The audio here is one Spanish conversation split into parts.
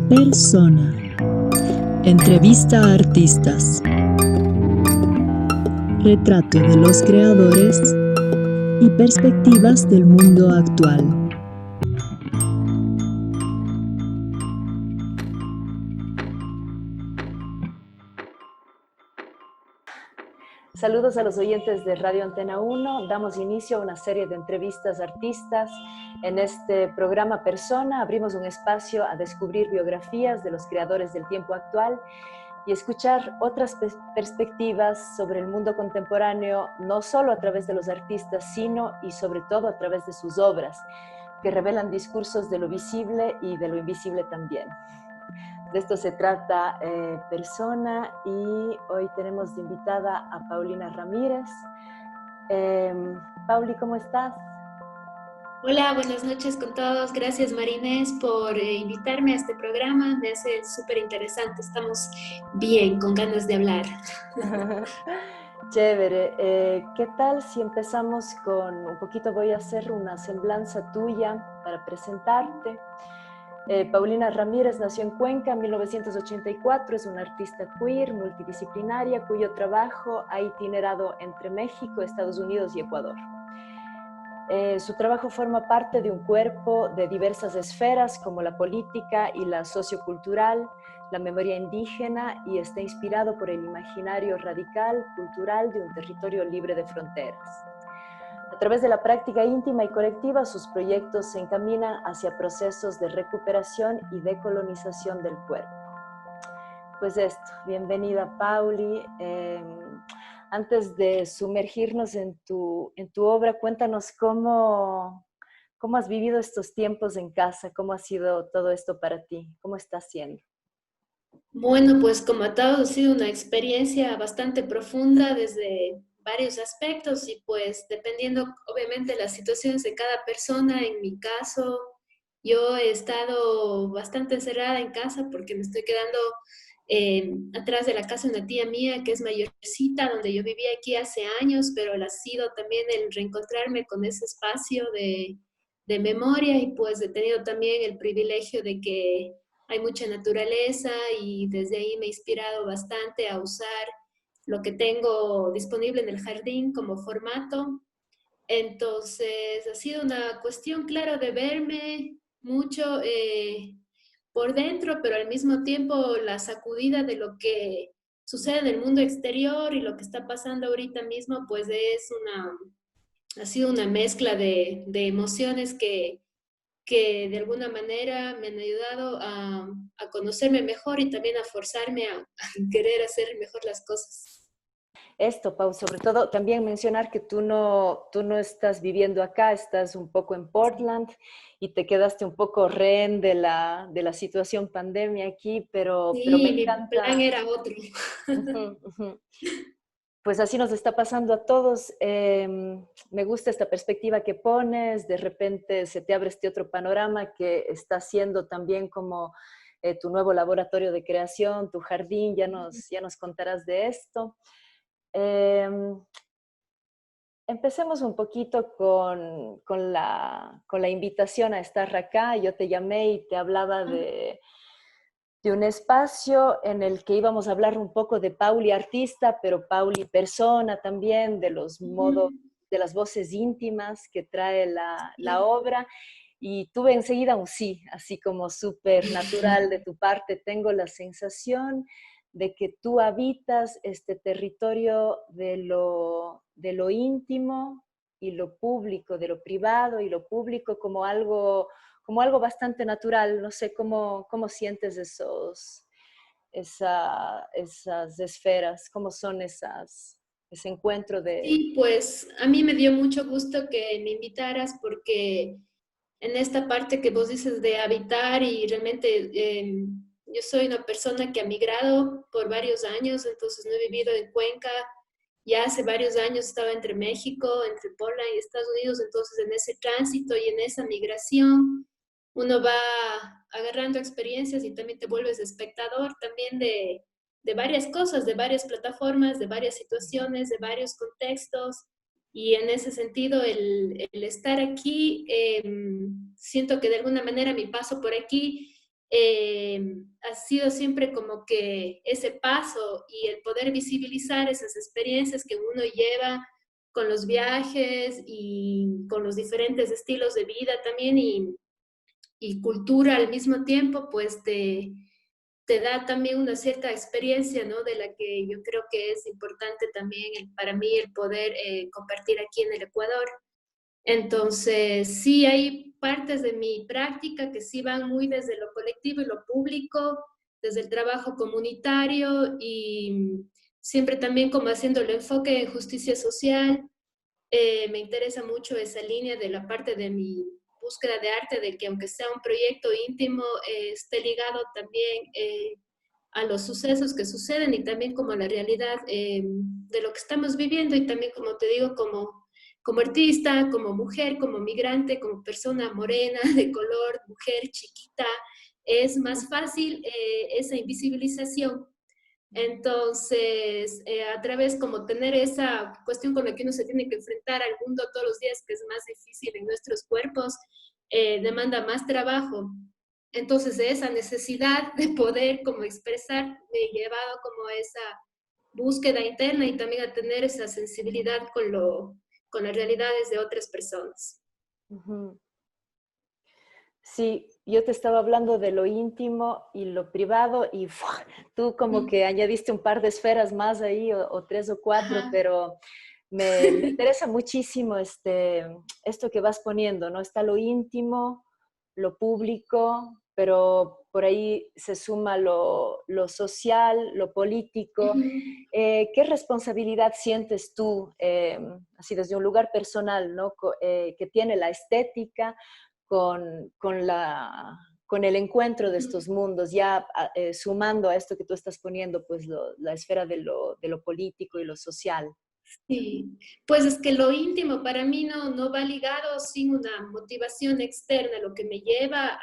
Persona. Entrevista a artistas. Retrato de los creadores y perspectivas del mundo actual. Saludos a los oyentes de Radio Antena 1. Damos inicio a una serie de entrevistas a artistas. En este programa Persona abrimos un espacio a descubrir biografías de los creadores del tiempo actual y escuchar otras perspectivas sobre el mundo contemporáneo, no solo a través de los artistas, sino y sobre todo a través de sus obras, que revelan discursos de lo visible y de lo invisible también. De esto se trata Persona, y hoy tenemos de invitada a Paulina Ramírez. Pauli, ¿cómo estás? Hola, buenas noches con todos. Gracias, Marinés, por invitarme a este programa. Me hace súper interesante. Estamos bien, con ganas de hablar. Chévere. ¿Qué tal si empezamos con un poquito? Voy a hacer una semblanza tuya para presentarte. Paulina Ramírez nació en Cuenca en 1984, es una artista queer, multidisciplinaria, cuyo trabajo ha itinerado entre México, Estados Unidos y Ecuador. Su trabajo forma parte de un cuerpo de diversas esferas como la política y la sociocultural, la memoria indígena, y está inspirado por el imaginario radical, cultural de un territorio libre de fronteras. A través de la práctica íntima y colectiva, sus proyectos se encaminan hacia procesos de recuperación y decolonización del cuerpo. Pues esto, bienvenida Pauli. Antes de sumergirnos en tu obra, cuéntanos cómo has vivido estos tiempos en casa, cómo ha sido todo esto para ti, cómo está siendo. Bueno, pues como a todos ha sido una experiencia bastante profunda desde varios aspectos y pues dependiendo obviamente de las situaciones de cada persona. En mi caso, yo he estado bastante encerrada en casa porque me estoy quedando atrás de la casa de una tía mía que es mayorcita, donde yo vivía aquí hace años, pero ha sido también el reencontrarme con ese espacio de memoria, y pues he tenido también el privilegio de que hay mucha naturaleza y desde ahí me he inspirado bastante a usar lo que tengo disponible en el jardín como formato. Entonces, ha sido una cuestión, claro, de verme mucho por dentro, pero al mismo tiempo la sacudida de lo que sucede en el mundo exterior y lo que está pasando ahorita mismo, pues ha sido una mezcla de emociones que de alguna manera me han ayudado a conocerme mejor y también a forzarme a querer hacer mejor las cosas. Esto, Pau, sobre todo también mencionar que tú no estás viviendo acá, estás un poco en Portland y te quedaste un poco rehén de la situación pandemia aquí, pero me Sí, mi plan encanta. era otro. Ujú, ujú. Pues así nos está pasando a todos. Me gusta esta perspectiva que pones, de repente se te abre este otro panorama que está siendo también como tu nuevo laboratorio de creación, tu jardín, ya nos contarás de esto. Eh, Empecemos un poquito con la invitación a estar acá. Yo te llamé y te hablaba de un espacio en el que íbamos a hablar un poco de Pauli artista, pero Pauli persona también, de los modos, de las voces íntimas que trae la obra. Y tuve enseguida un sí, así como súper natural de tu parte. Tengo la sensación de que tú habitas este territorio de lo íntimo y lo público, de lo privado y lo público como algo bastante natural. No sé cómo sientes esas esferas, cómo son ese encuentro de... Sí, pues a mí me dio mucho gusto que me invitaras porque en esta parte que vos dices de habitar y realmente yo soy una persona que ha migrado por varios años, entonces no he vivido en Cuenca. Ya hace varios años estaba entre México, entre Portland y Estados Unidos, entonces en ese tránsito y en esa migración uno va agarrando experiencias y también te vuelves espectador también de varias cosas, de varias plataformas, de varias situaciones, de varios contextos. Y en ese sentido, el estar aquí, siento que de alguna manera mi paso por aquí ha sido siempre como que ese paso y el poder visibilizar esas experiencias que uno lleva con los viajes y con los diferentes estilos de vida también y cultura al mismo tiempo, pues te da también una cierta experiencia, ¿no? De la que yo creo que es importante también para mí el poder compartir aquí en el Ecuador. Entonces, sí hay partes de mi práctica que sí van muy desde lo colectivo y lo público, desde el trabajo comunitario y siempre también como haciendo el enfoque en justicia social. Me interesa mucho esa línea de la parte de mi búsqueda de arte, de que aunque sea un proyecto íntimo, esté ligado también a los sucesos que suceden y también como a la realidad de lo que estamos viviendo y también, como te digo, como artista, como mujer, como migrante, como persona morena, de color, mujer chiquita, es más fácil esa invisibilización. Entonces, a través como tener esa cuestión con la que uno se tiene que enfrentar al mundo todos los días, que es más difícil en nuestros cuerpos, demanda más trabajo. Entonces, de esa necesidad de poder como expresar, me he llevado como a esa búsqueda interna y también a tener esa sensibilidad con las realidades de otras personas. Ujú. Sí, yo te estaba hablando de lo íntimo y lo privado y ¡fua! Tú como que añadiste un par de esferas más ahí o tres o cuatro, Ajá. pero me interesa muchísimo esto que vas poniendo, ¿no? Está lo íntimo, lo público, pero por ahí se suma lo social, lo político. Ujú. ¿Qué responsabilidad sientes tú, así desde un lugar personal, ¿no? Que tiene la estética con el encuentro de estos mundos, ya sumando a esto que tú estás poniendo, pues la esfera de lo político y lo social? Sí, pues es que lo íntimo para mí no va ligado sin una motivación externa. Lo que me lleva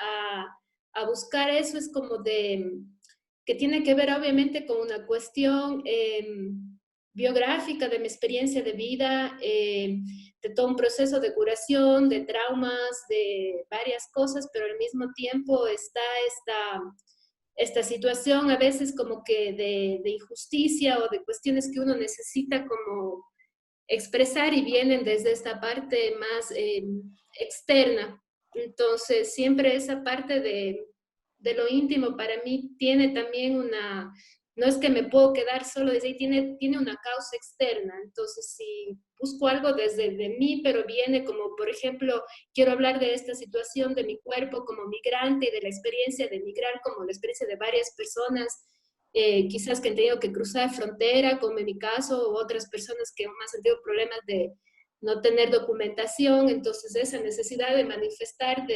a buscar eso es como que tiene que ver obviamente con una cuestión biográfica de mi experiencia de vida, de todo un proceso de curación, de traumas, de varias cosas, pero al mismo tiempo está esta situación a veces como que de injusticia o de cuestiones que uno necesita como expresar y vienen desde esta parte más externa. Entonces, siempre esa parte de lo íntimo para mí tiene también no es que me puedo quedar solo desde ahí, tiene una causa externa. Entonces, si busco algo desde de mí, pero viene como, por ejemplo, quiero hablar de esta situación de mi cuerpo como migrante y de la experiencia de migrar como la experiencia de varias personas quizás que han tenido que cruzar frontera, como en mi caso, o otras personas que han tenido problemas de no tener documentación, entonces esa necesidad de manifestar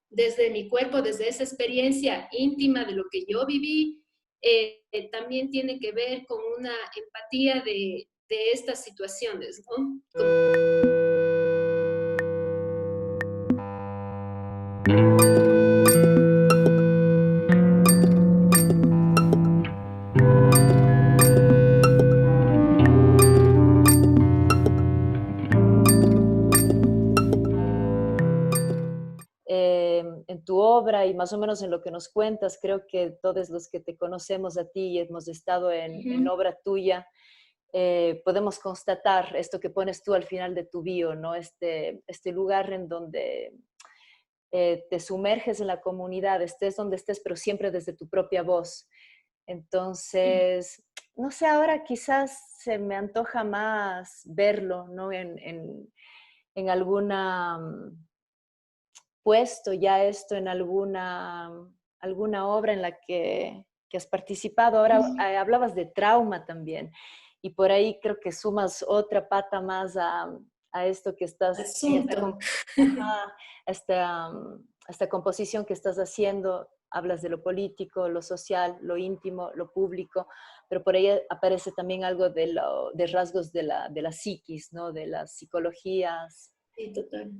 desde mi cuerpo, desde esa experiencia íntima de lo que yo viví, también tiene que ver con una empatía de estas situaciones, ¿no? En tu obra y más o menos en lo que nos cuentas, creo que todos los que te conocemos a ti y hemos estado en Ujú. obra tuya, podemos constatar esto que pones tú al final de tu bio, ¿no? Este lugar en donde te sumerges en la comunidad, estés donde estés, pero siempre desde tu propia voz. Entonces, no sé, ahora quizás se me antoja más verlo, ¿no? En alguna puesto ya esto en alguna obra en la que has participado. Ahora hablabas de trauma también y por ahí creo que sumas otra pata más a esto que estás, en esta, Asunto. ajá, a esta composición que estás haciendo. Hablas de lo político, lo social, lo íntimo, lo público, pero por ahí aparece también algo de rasgos de la psiquis, ¿no? De las psicologías. Sí, total.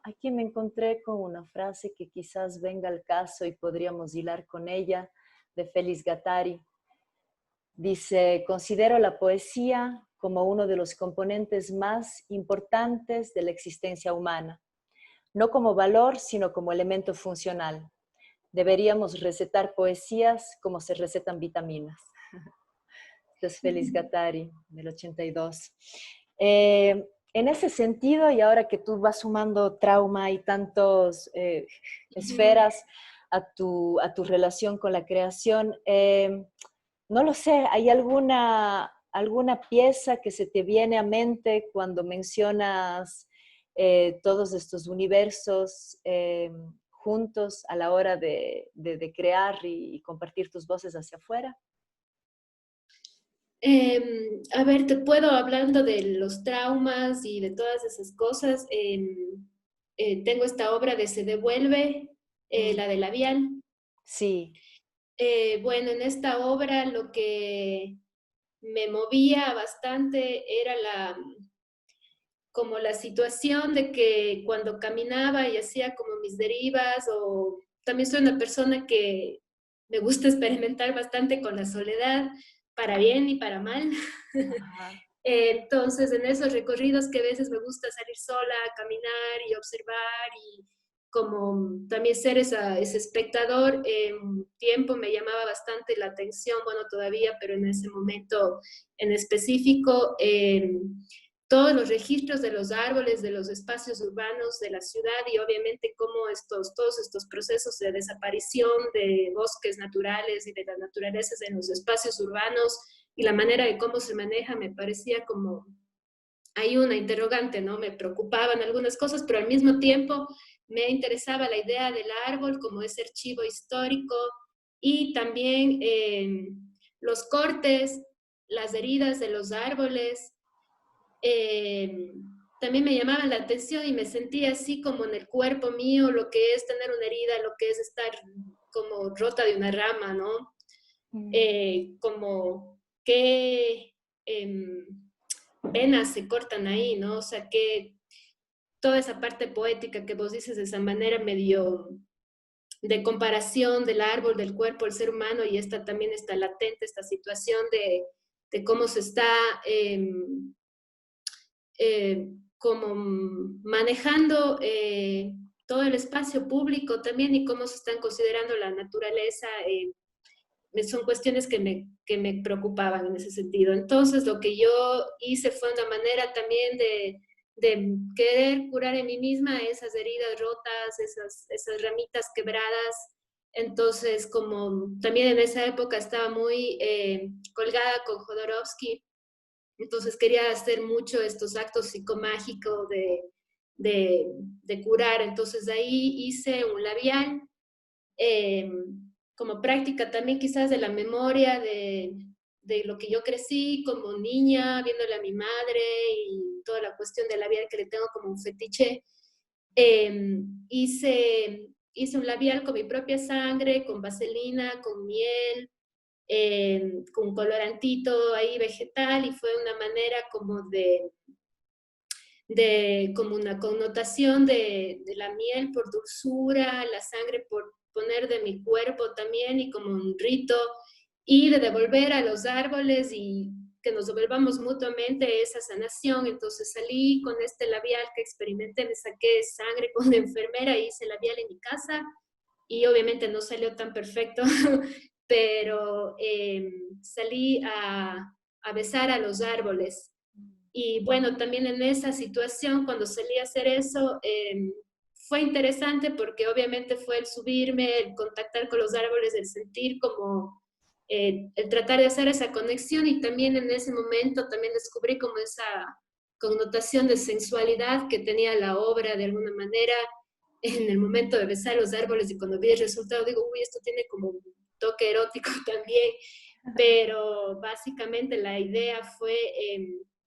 Aquí me encontré con una frase que quizás venga al caso y podríamos hilar con ella, de Félix Gattari. Dice, considero la poesía como uno de los componentes más importantes de la existencia humana, no como valor, sino como elemento funcional. deberíamos recetar poesías como se recetan vitaminas. Esto es Félix Guattari, del 82. En ese sentido, y ahora que tú vas sumando trauma y tantas esferas a tu relación con la creación, no lo sé, ¿hay alguna pieza que se te viene a mente cuando mencionas todos estos universos juntos a la hora de crear y compartir tus voces hacia afuera? A ver, te puedo hablando de los traumas y de todas esas cosas. Tengo esta obra de Se devuelve, la de Labial. Sí. Bueno, en esta obra lo que me movía bastante era como la situación de que cuando caminaba y hacía como mis derivas, o también soy una persona que me gusta experimentar bastante con la soledad, para bien y para mal. Ajá. Entonces, en esos recorridos que a veces me gusta salir sola, caminar y observar y como también ser ese espectador, tiempo me llamaba bastante la atención, bueno, todavía, pero en ese momento en específico, todos los registros de los árboles, de los espacios urbanos de la ciudad y obviamente cómo todos estos procesos de desaparición de bosques naturales y de las naturalezas en los espacios urbanos y la manera de cómo se maneja me parecía como, hay una interrogante, ¿no? Me preocupaban algunas cosas, pero al mismo tiempo me interesaba la idea del árbol como ese archivo histórico y también los cortes, las heridas de los árboles, también me llamaban la atención y me sentía así como en el cuerpo mío, lo que es tener una herida, lo que es estar como rota de una rama, ¿no? Como qué venas se cortan ahí, ¿no? O sea, que toda esa parte poética que vos dices de esa manera medio de comparación del árbol, del cuerpo, el ser humano, y esta también está latente, esta situación de cómo se está como manejando todo el espacio público también y cómo se están considerando la naturaleza, son cuestiones que me preocupaban en ese sentido. Entonces, lo que yo hice fue una manera también de querer curar en mí misma esas heridas rotas, esas ramitas quebradas. Entonces, como también en esa época estaba muy colgada con Jodorowsky, entonces quería hacer mucho estos actos psicomágicos de curar. Entonces ahí hice un labial, eh, como práctica también quizás de la memoria de lo que yo crecí como niña, viéndole a mi madre y toda la cuestión del labial que le tengo como un fetiche. Hice un labial con mi propia sangre, con vaselina, con miel, con un colorantito ahí vegetal y fue una manera como de como una connotación de la miel por dulzura, la sangre por poner de mi cuerpo también y como un rito y de devolver a los árboles y que nos devolvamos mutuamente esa sanación. Entonces salí con este labial que experimenté, me saqué sangre con la enfermera, hice labial en mi casa y obviamente no salió tan perfecto, pero salí a besar a los árboles. Y bueno, también en esa situación, cuando salí a hacer eso, fue interesante porque obviamente fue el subirme, el contactar con los árboles, el sentir como, el tratar de hacer esa conexión y también en ese momento también descubrí como esa connotación de sensualidad que tenía la obra de alguna manera en el momento de besar los árboles y cuando vi el resultado digo, uy, esto tiene como un toque erótico también, pero básicamente la idea fue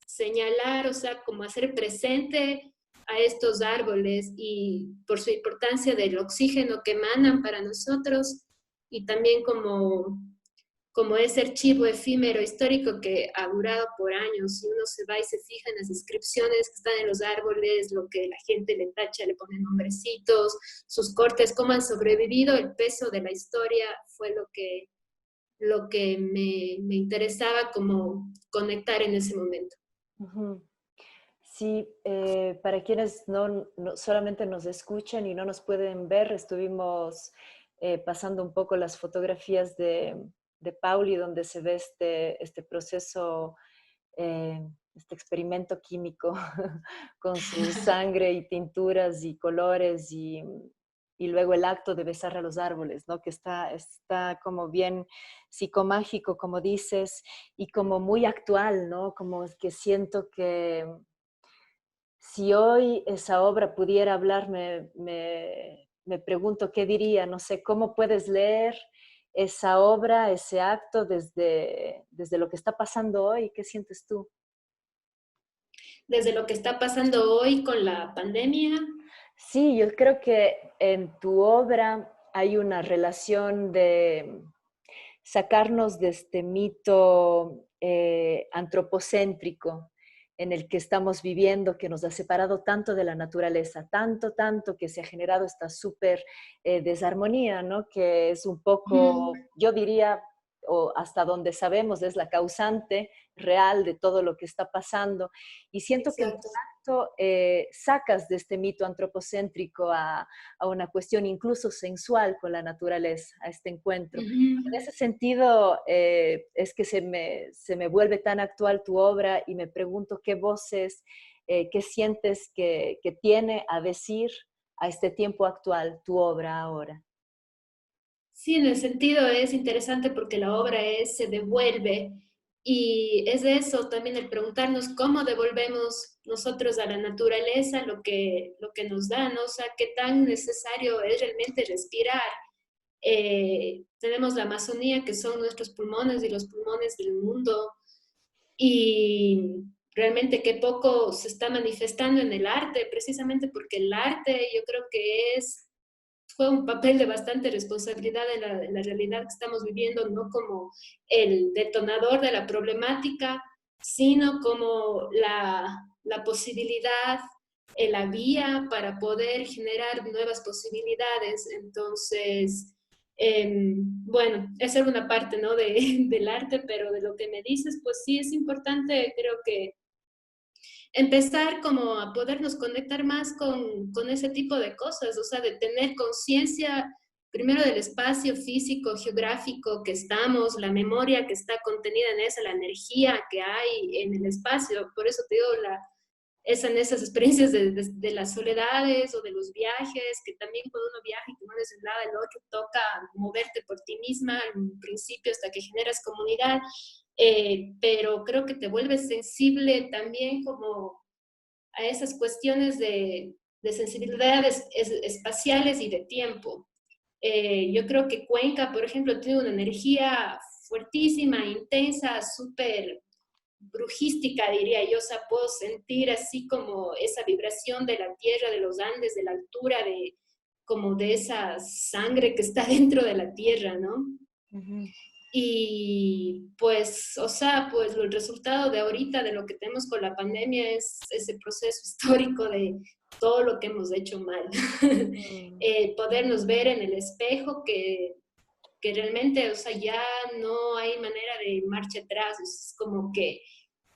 señalar, o sea, como hacer presente a estos árboles y por su importancia del oxígeno que emanan para nosotros y también como ese archivo efímero histórico que ha durado por años. Si uno se va y se fija en las descripciones que están en los árboles, lo que la gente le tacha, le pone nombrecitos, sus cortes, cómo han sobrevivido, el peso de la historia fue lo que me interesaba como conectar en ese momento. Sí, para quienes no solamente nos escuchan y no nos pueden ver, estuvimos pasando un poco las fotografías de Pauli, donde se ve este proceso, este experimento químico con su sangre y tinturas y colores y luego el acto de besar a los árboles, ¿no? Que está como bien psicomágico, como dices, y como muy actual, ¿no? Como que siento que si hoy esa obra pudiera hablar, me pregunto qué diría, no sé, ¿cómo puedes leer esa obra, ese acto desde lo que está pasando hoy? ¿Qué sientes tú? Desde lo que está pasando hoy con la pandemia. Sí, yo creo que en tu obra hay una relación de sacarnos de este mito antropocéntrico en el que estamos viviendo, que nos ha separado tanto de la naturaleza, tanto que se ha generado esta súper desarmonía, ¿no? Que es un poco, yo diría, o hasta donde sabemos, es la causante real de todo lo que está pasando. Y siento que en tu Exacto. acto sacas de este mito antropocéntrico a una cuestión incluso sensual con la naturaleza, a este encuentro. En ese sentido, es que se me vuelve tan actual tu obra y me pregunto qué voces, qué sientes que tiene a decir a este tiempo actual tu obra ahora. Sí, en el sentido es interesante porque la obra se devuelve y es de eso también el preguntarnos cómo devolvemos nosotros a la naturaleza lo que nos da, ¿no? O sea, qué tan necesario es realmente respirar. Tenemos la Amazonía, que son nuestros pulmones y los pulmones del mundo, y realmente qué poco se está manifestando en el arte, precisamente porque el arte yo creo que fue un papel de bastante responsabilidad en la realidad que estamos viviendo, no como el detonador de la problemática, sino como la posibilidad, la vía para poder generar nuevas posibilidades. Entonces, bueno, esa era una parte, ¿no? Del arte, pero de lo que me dices, pues sí es importante, creo que empezar como a podernos conectar más con ese tipo de cosas, o sea, de tener conciencia primero del espacio físico, geográfico que estamos, la memoria que está contenida en esa, la energía que hay en el espacio. Por eso te digo, en esas experiencias de las soledades o de los viajes, que también cuando uno viaja y que uno es de un lado al otro, toca moverte por ti misma al principio hasta que generas comunidad, pero creo que te vuelves sensible también como a esas cuestiones de sensibilidades espaciales y de tiempo. Yo creo que Cuenca, por ejemplo, tiene una energía fuertísima, intensa, súper brujística, diría yo. O sea, puedo sentir así como esa vibración de la tierra, de los Andes, de la altura, como de esa sangre que está dentro de la tierra, ¿no? Ujú. Y pues, o sea, pues el resultado de ahorita, de lo que tenemos con la pandemia, es ese proceso histórico de todo lo que hemos hecho mal. Mm. Podernos ver en el espejo que realmente, o sea, ya no hay manera de marcha atrás. Es como que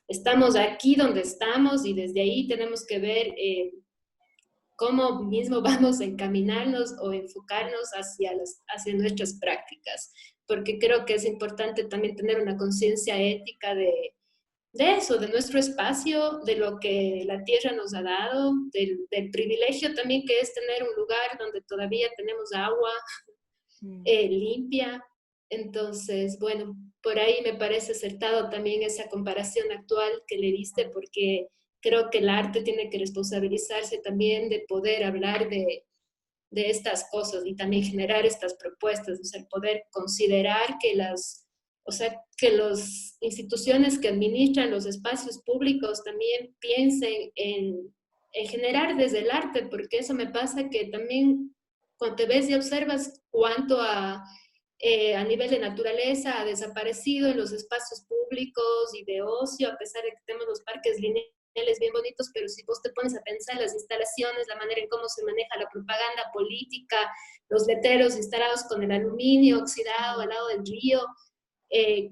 estamos aquí donde estamos y desde ahí tenemos que ver cómo mismo vamos a encaminarnos o enfocarnos hacia nuestras prácticas, porque creo que es importante también tener una conciencia ética de eso, de nuestro espacio, de lo que la tierra nos ha dado, del privilegio también que es tener un lugar donde todavía tenemos agua Mm. limpia. Entonces, bueno, por ahí me parece acertado también esa comparación actual que le diste, porque creo que el arte tiene que responsabilizarse también de poder hablar de estas cosas y también generar estas propuestas, o sea, poder considerar que o sea, que las instituciones que administran los espacios públicos también piensen en generar desde el arte, porque eso me pasa que también cuando te ves y observas cuánto a nivel de naturaleza ha desaparecido en los espacios públicos y de ocio, a pesar de que tenemos los parques lineales bien bonitos, pero si vos te pones a pensar las instalaciones, la manera en cómo se maneja la propaganda política, los letreros instalados con el aluminio oxidado al lado del río,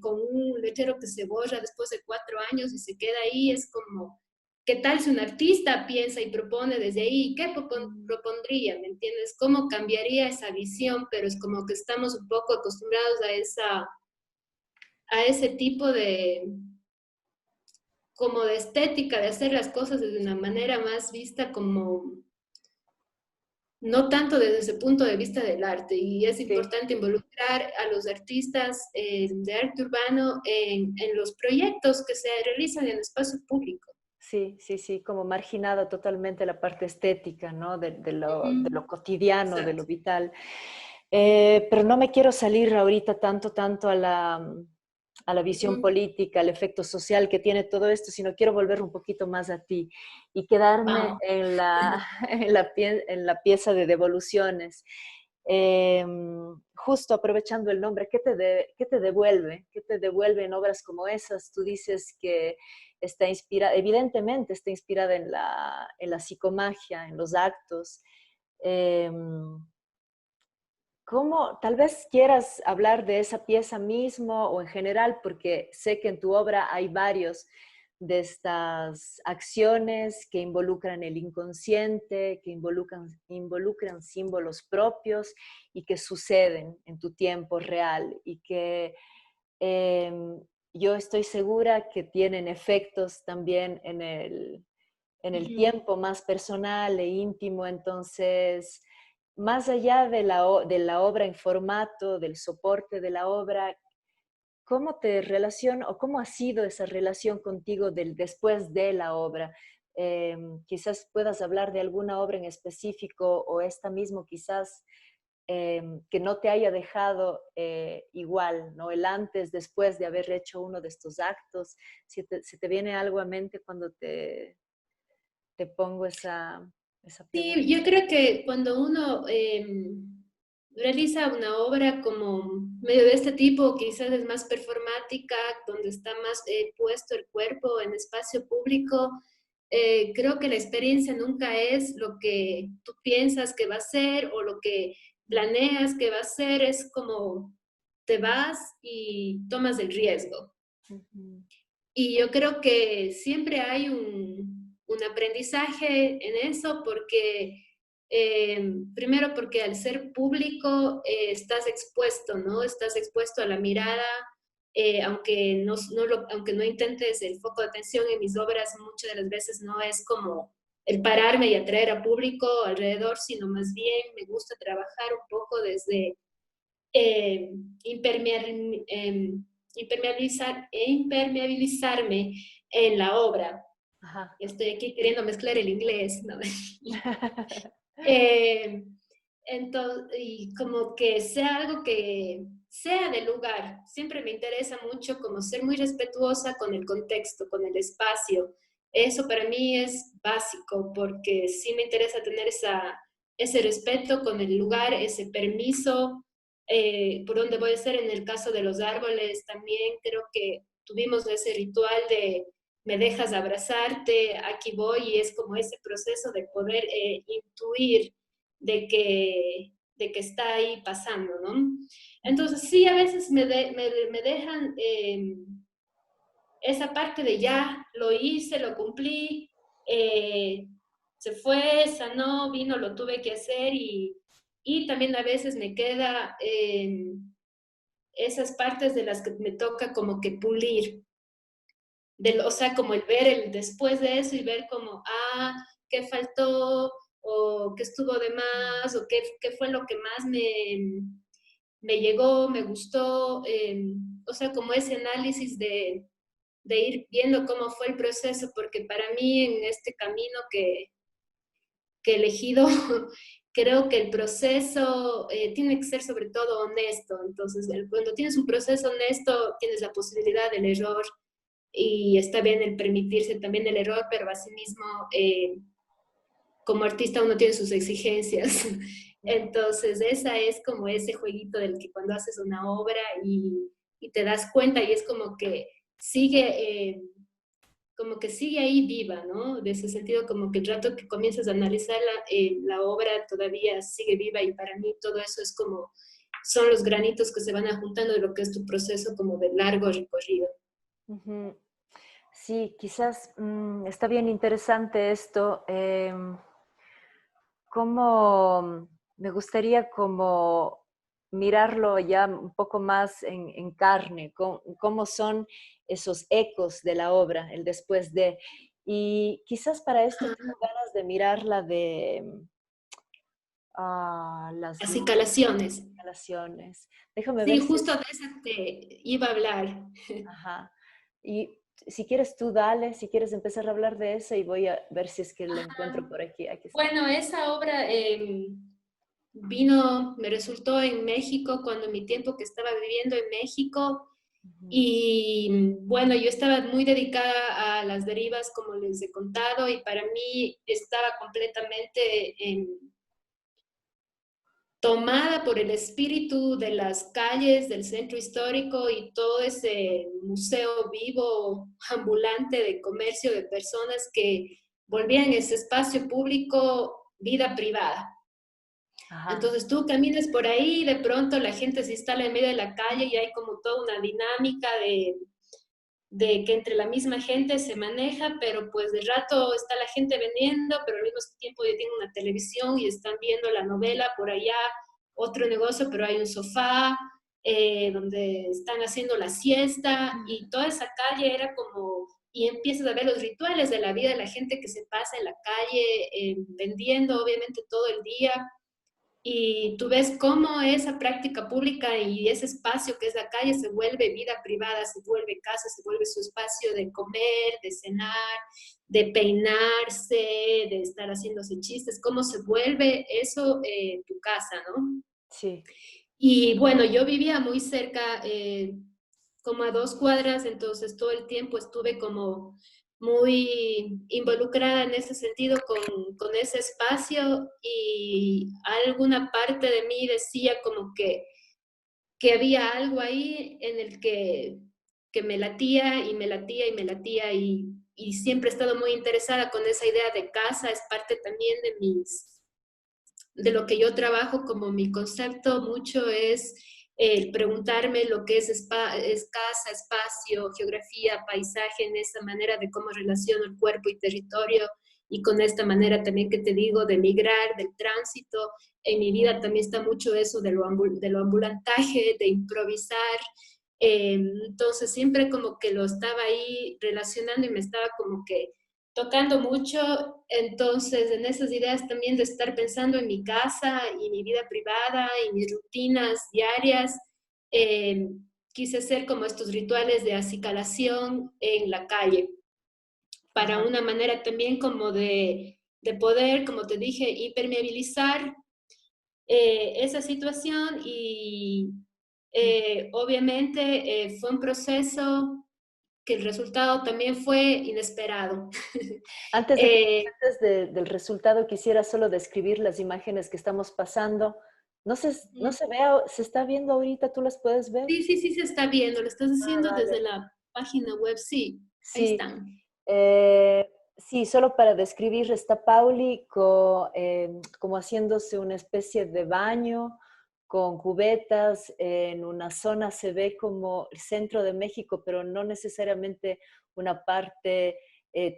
con un letrero que se borra después de 4 años y se queda ahí, es como, ¿qué tal si un artista piensa y propone desde ahí? ¿Qué propondría? ¿Me entiendes? ¿Cómo cambiaría esa visión? Pero es como que estamos un poco acostumbrados a ese tipo de, como de estética, de hacer las cosas de una manera más vista como, no tanto desde ese punto de vista del arte. Y es Sí, importante involucrar a los artistas de arte urbano en los proyectos que se realizan en el espacio público. sí, sí, sí, como marginada totalmente la parte estética, ¿no? De lo Ujú. cotidiano, de lo Exacto. vital. Pero no me quiero salir ahorita tanto a la visión Ujú. política, al efecto social que tiene todo esto, sino quiero volver un poquito más a ti y quedarme Vamos. en la pieza de devoluciones. Justo aprovechando el nombre, qué te devuelve? ¿Qué te devuelve en obras como esas? Tú dices que está inspirada, evidentemente está inspirada en la psicomagia, en los actos. Eh, ¿Cómo, tal vez quieras hablar de esa pieza mismo o en general, porque sé que en tu obra hay varios de estas acciones que involucran el inconsciente, que involucran símbolos propios y que suceden en tu tiempo real y que eh, yo estoy segura que tienen efectos también en el Ujú. tiempo más personal e íntimo. Entonces, más allá de la obra en formato, del soporte de la obra, ¿cómo te relacionas o cómo ha sido esa relación contigo del después de la obra? Quizás puedas hablar de alguna obra en específico o esta mismo quizás que no te haya dejado igual, ¿no? El antes, después de haber hecho uno de estos actos, si te viene algo a mente cuando te pongo esa pregunta. Sí, yo creo que cuando uno realiza una obra como medio de este tipo, quizás es más performática, donde está más puesto el cuerpo en espacio público, creo que la experiencia nunca es lo que tú piensas que va a ser o lo que planeas que va a ser, es como te vas y tomas el riesgo. Ujú, Y yo creo que siempre hay un aprendizaje en eso porque, primero porque al ser público estás expuesto, ¿no? Estás expuesto a la mirada, aunque no intentes el foco de atención en mis obras, muchas de las veces no es como el pararme y atraer a público alrededor, sino más bien me gusta trabajar un poco desde eh, impermear- em, impermeabilizarme en la obra. ajá. Estoy aquí queriendo mezclar el inglés, ¿no? Eh, entonces, y como que sea algo que sea del lugar. Siempre me interesa mucho como ser muy respetuosa con el contexto, con el espacio. Eso para mí es básico porque sí me interesa tener ese respeto con el lugar, ese permiso, por donde voy a ser en el caso de los árboles. También creo que tuvimos ese ritual de me dejas abrazarte, aquí voy, y es como ese proceso de poder intuir de que está ahí pasando, ¿no? Entonces sí, a veces me dejan esa parte de ya, lo hice, lo cumplí, eh, se fue, sanó, vino, lo tuve que hacer y también a veces me queda esas partes de las que me toca como que pulir, o sea, como el ver el después de eso y ver como, qué faltó o qué estuvo de más o qué fue lo que más me llegó, me gustó, o sea, como ese análisis de ir viendo cómo fue el proceso, porque para mí en este camino que he elegido, creo que el proceso tiene que ser sobre todo honesto. Entonces, cuando tienes un proceso honesto, tienes la posibilidad del error y está bien el permitirse también el error, pero asimismo, como artista uno tiene sus exigencias. Entonces, esa es como ese jueguito del que cuando haces una obra y te das cuenta y es sigue, eh, como que sigue ahí viva, ¿no? De ese sentido, como que el rato que comienzas a analizar la obra todavía sigue viva y para mí todo eso es como, son los granitos que se van juntando de lo que es tu proceso como de largo recorrido. Ujú. Sí, quizás está bien interesante esto. Cómo me gustaría como mirarlo ya un poco más en carne, cómo son esos ecos de la obra, el después de. Y quizás para esto Ajá. tengo ganas de mirarla de las Acicalaciones. instalaciones. Déjame Sí, ver si justo es. de esa te iba a hablar. Ajá. Y si quieres tú dale, si quieres empezar a hablar de eso y voy a ver si es que la encuentro por aquí. Aquí está. Bueno, esa obra me resultó en México cuando mi tiempo que estaba viviendo en México Ujú. y bueno, yo estaba muy dedicada a las derivas, como les he contado, y para mí estaba completamente tomada por el espíritu de las calles del centro histórico y todo ese museo vivo, ambulante de comercio de personas que volvían ese espacio público vida privada. Ajá. Entonces tú caminas por ahí y de pronto la gente se instala en medio de la calle y hay como toda una dinámica de que entre la misma gente se maneja, pero pues de rato está la gente vendiendo, pero al mismo tiempo ya tienen una televisión y están viendo la novela por allá, otro negocio, pero hay un sofá donde están haciendo la siesta y toda esa calle era como, y empiezas a ver los rituales de la vida de la gente que se pasa en la calle vendiendo obviamente todo el día y tú ves cómo esa práctica pública y ese espacio que es la calle se vuelve vida privada, se vuelve casa, se vuelve su espacio de comer, de cenar, de peinarse, de estar haciéndose chistes, cómo se vuelve eso tu casa, ¿no? Sí. Y bueno, yo vivía muy cerca, como a 2 cuadras, entonces todo el tiempo estuve como muy involucrada en ese sentido con ese espacio y alguna parte de mí decía como que había algo ahí en el que me latía y me latía y me latía y siempre he estado muy interesada con esa idea de casa, es parte también de lo que yo trabajo como mi concepto mucho es el preguntarme lo que es casa, espacio, geografía, paisaje, en esa manera de cómo relaciono el cuerpo y territorio y con esta manera también que te digo de migrar, del tránsito. En mi vida también está mucho eso de lo ambulantaje, de improvisar. Entonces siempre como que lo estaba ahí relacionando y me estaba como que tocando mucho, entonces en esas ideas también de estar pensando en mi casa y mi vida privada y mis rutinas diarias, eh, quise hacer como estos rituales de acicalación en la calle, para Ajá. una manera también como de poder, como te dije, impermeabilizar esa situación y obviamente fue un proceso que el resultado también fue inesperado. Antes de que me Eh, cuentes del resultado, quisiera solo describir las imágenes que estamos pasando. No se ve, se está viendo ahorita, ¿tú las puedes ver? Sí, sí, sí se está viendo, lo estás Ah, haciendo vale. desde la página web, sí, ahí Sí, están. sí, solo para describir, está Pauli como haciéndose una especie de baño con cubetas. En una zona se ve como el centro de México, pero no necesariamente una parte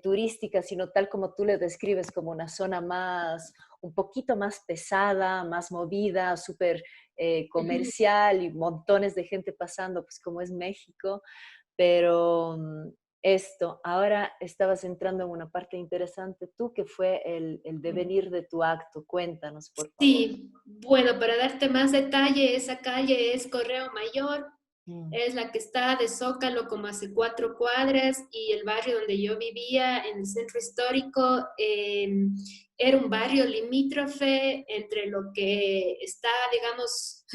turística, sino tal como tú le describes, como una zona más, un poquito más pesada, más movida, súper Ujú. comercial y montones de gente pasando, pues como es México. Pero esto, ahora estabas entrando en una parte interesante tú, que fue el devenir de tu acto. Cuéntanos, por favor. Sí, bueno, para darte más detalle, esa calle es Correo Mayor, Mm, es la que está de Zócalo como hace 4 cuadras y el barrio donde yo vivía en el centro histórico era un barrio limítrofe entre lo que está, digamos,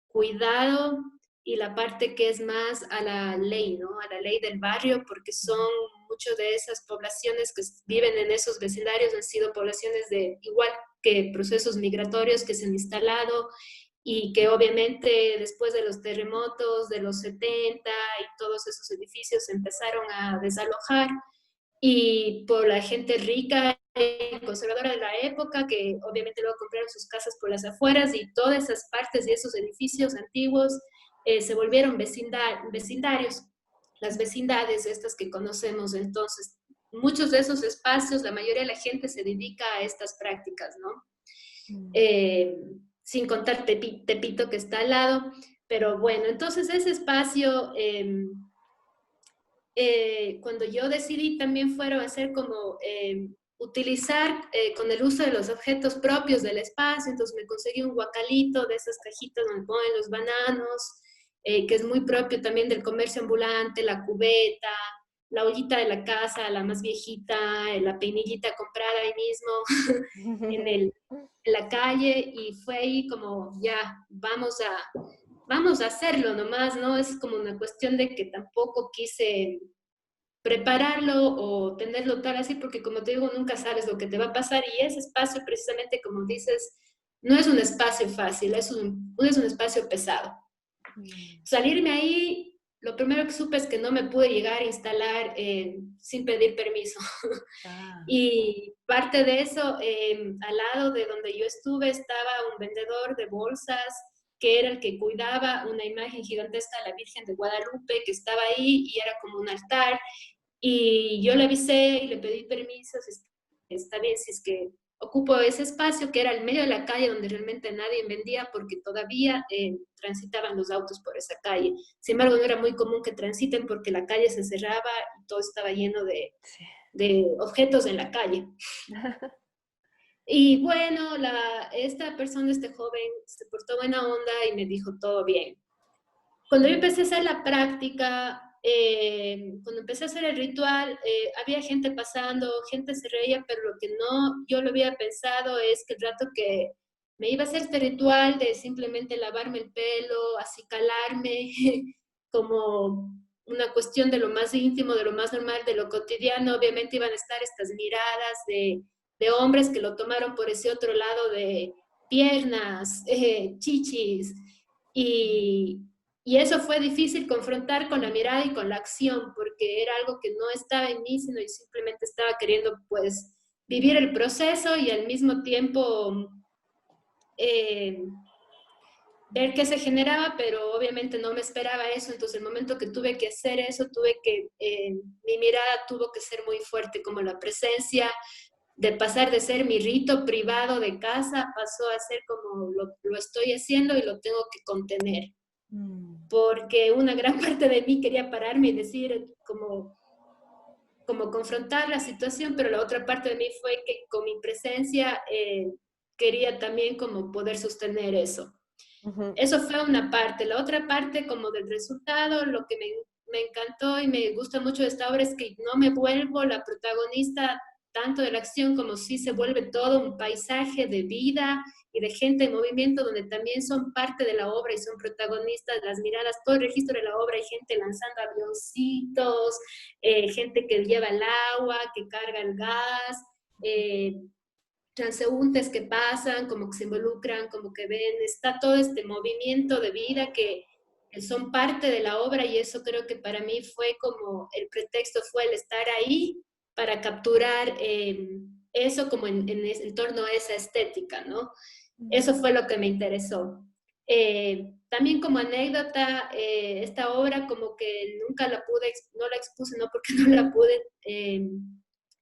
cuidado y la parte que es más a la ley, ¿no? A la ley del barrio, porque son ujú, muchas de esas poblaciones que viven en esos vecindarios han sido poblaciones de igual que procesos migratorios que se han instalado y que obviamente después de los terremotos de los 70 y todos esos edificios se empezaron a desalojar y por la gente rica y conservadora de la época que obviamente luego compraron sus casas por las afueras y todas esas partes y esos edificios antiguos se volvieron vecindarios. las vecindades estas que conocemos. Entonces, muchos de esos espacios, la mayoría de la gente se dedica a estas prácticas, ¿no? Sin contar Tepito que está al lado, pero bueno, entonces ese espacio, cuando yo decidí también fueron a hacer como utilizar con el uso de los objetos propios del espacio, entonces me conseguí un guacalito de esas cajitas donde ponen los bananos, que es muy propio también del comercio ambulante, la cubeta, la ollita de la casa, la más viejita, la peinillita comprada ahí mismo en la calle, y fue ahí como ya, vamos a hacerlo nomás, ¿no? Es como una cuestión de que tampoco quise prepararlo o tenerlo tal así, porque como te digo, nunca sabes lo que te va a pasar, y ese espacio precisamente, como dices, no es un espacio fácil, es un espacio pesado. Salirme ahí, lo primero que supe es que no me pude llegar a instalar sin pedir permiso. Y parte de eso, al lado de donde yo estuve, estaba un vendedor de bolsas que era el que cuidaba una imagen gigantesca de la Virgen de Guadalupe que estaba ahí y era como un altar. Y yo le avisé y le pedí permiso, si está bien, si es que ocupo ese espacio que era el medio de la calle donde realmente nadie vendía porque todavía transitaban los autos por esa calle. Sin embargo, no era muy común que transiten porque la calle se cerraba y todo estaba lleno de objetos en la calle. Y bueno, esta persona, este joven, se portó buena onda y me dijo todo bien. Cuando yo empecé a hacer la práctica, cuando empecé a hacer el ritual, había gente pasando, gente se reía, pero lo que no yo lo había pensado es que el rato que me iba a hacer este ritual de simplemente lavarme el pelo, acicalarme, como una cuestión de lo más íntimo, de lo más normal, de lo cotidiano, obviamente iban a estar estas miradas de hombres que lo tomaron por ese otro lado de piernas, chichis, y, y eso fue difícil confrontar con la mirada y con la acción, porque era algo que no estaba en mí, sino yo simplemente estaba queriendo, pues, vivir el proceso y al mismo tiempo eh, ver qué se generaba, pero obviamente no me esperaba eso. Entonces, el momento que tuve que hacer eso, mi mirada tuvo que ser muy fuerte, como la presencia de pasar de ser mi rito privado de casa, pasó a ser como lo estoy haciendo y lo tengo que contener. Porque una gran parte de mí quería pararme y decir como confrontar la situación, pero la otra parte de mí fue que con mi presencia quería también como poder sostener eso. Eso fue una parte. La otra parte como del resultado, lo que me encantó y me gusta mucho de esta obra es que no me vuelvo la protagonista tanto de la acción como si se vuelve todo un paisaje de vida y de gente en movimiento donde también son parte de la obra y son protagonistas, las miradas, todo el registro de la obra, hay gente lanzando avioncitos, gente que lleva el agua, que carga el gas, transeúntes que pasan, como que se involucran, como que ven, está todo este movimiento de vida que son parte de la obra, y eso creo que para mí fue como el pretexto, fue el estar ahí para capturar eso como en torno a esa estética, ¿no? Eso fue lo que me interesó. También como anécdota, esta obra como que nunca no la expuse, no porque no la pude,